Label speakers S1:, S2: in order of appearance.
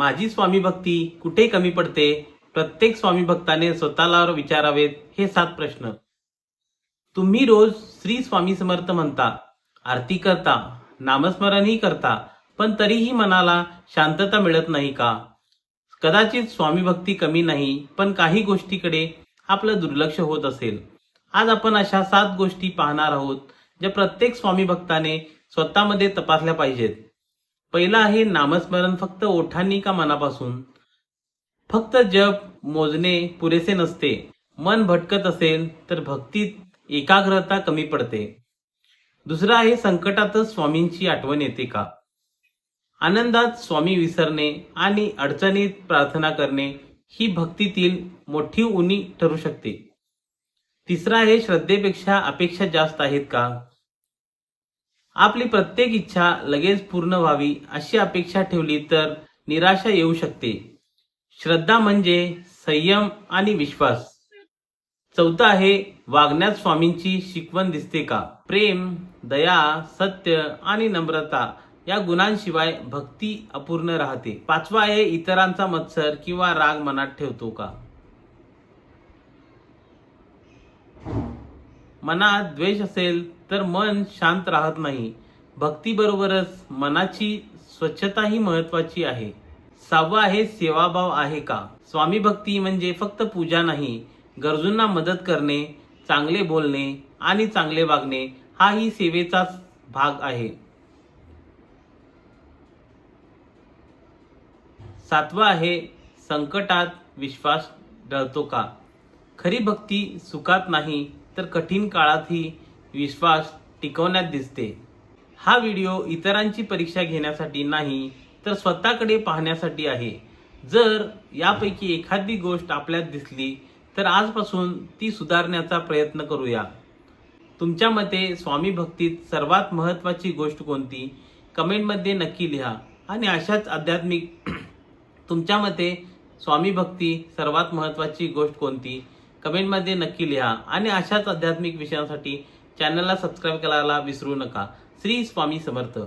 S1: माझी स्वामी भक्ती कुठे कमी पडते? प्रत्येक स्वामी भक्ताने स्वतःला विचारावेत हे 7 प्रश्न. तुम्ही रोज श्री स्वामी समर्थ म्हणता, आरती करता, नामस्मरणही करता, पण तरीही मनाला शांतता मिळत नाही का? कदाचित स्वामी भक्ती कमी नाही, पण काही गोष्टीकडे आपलं दुर्लक्ष होत असेल. आज आपण अशा 7 गोष्टी पाहणार आहोत ज्या प्रत्येक स्वामी भक्ताने स्वतःमध्ये तपासल्या पाहिजेत. पहिला आहे नामस्मरण फक्त ओठांनी का मनापासून? फक्त जप मोजणे पुरेसे नसते. मन भटकत असेल तर भक्तीत एकाग्रता कमी पडते. दुसरा आहे संकटातच स्वामींची आठवण येते का? आनंदात स्वामी विसरणे आणि अडचणीत प्रार्थना करणे ही भक्तीतील मोठी उणी ठरू शकते. तिसरा आहे श्रद्धेपेक्षा अपेक्षा जास्त आहेत का? आपली प्रत्येक इच्छा लगेच पूर्ण व्हावी अशी अपेक्षा ठेवली तर निराशा येऊ शकते. श्रद्धा म्हणजे संयम आणि विश्वास. चौथा आहे वागण्यात स्वामींची शिकवण दिसते का? प्रेम, दया, सत्य आणि नम्रता या गुणांशिवाय भक्ती अपूर्ण राहते. पाचवा आहे इतरांचा मत्सर किंवा राग मनात ठेवतो का? मनात द्वेष असेल तर मन शांत राहत नाही. भक्तीबरोबरच मनाची स्वच्छताही महत्वाची आहे. सहावा आहे सेवाभाव आहे का? स्वामी भक्ती म्हणजे फक्त पूजा नाही, गरजूंना मदत करणे, चांगले बोलणे आणि चांगले वागणे हाही सेवेचाच भाग आहे. सातवा आहे संकटात विश्वास ढळतो का? खरी भक्ती सुखात नाही तर कठीण काळातही विश्वास टिकवण्यात दिसते. हा व्हिडिओ इतरांची परीक्षा घेण्यासाठी नाही तर स्वतःकडे पाहण्यासाठी आहे. जर यापैकी एखादी गोष्ट आपल्यात दिसली तर आजपासून ती सुधारण्याचा प्रयत्न करूया. तुमच्या मते स्वामी भक्तीत सर्वात महत्त्वाची गोष्ट कोणती? कमेंटमध्ये नक्की लिहा. आणि अशाच आध्यात्मिक तुमच्या मते स्वामी भक्ती सर्वात महत्त्वाची गोष्ट कोणती? कमेंटमध्ये नक्की लिहा. आणि अशाच आध्यात्मिक विषयांसाठी चॅनलला सबस्क्राईब करायला विसरू नका. श्री स्वामी समर्थ.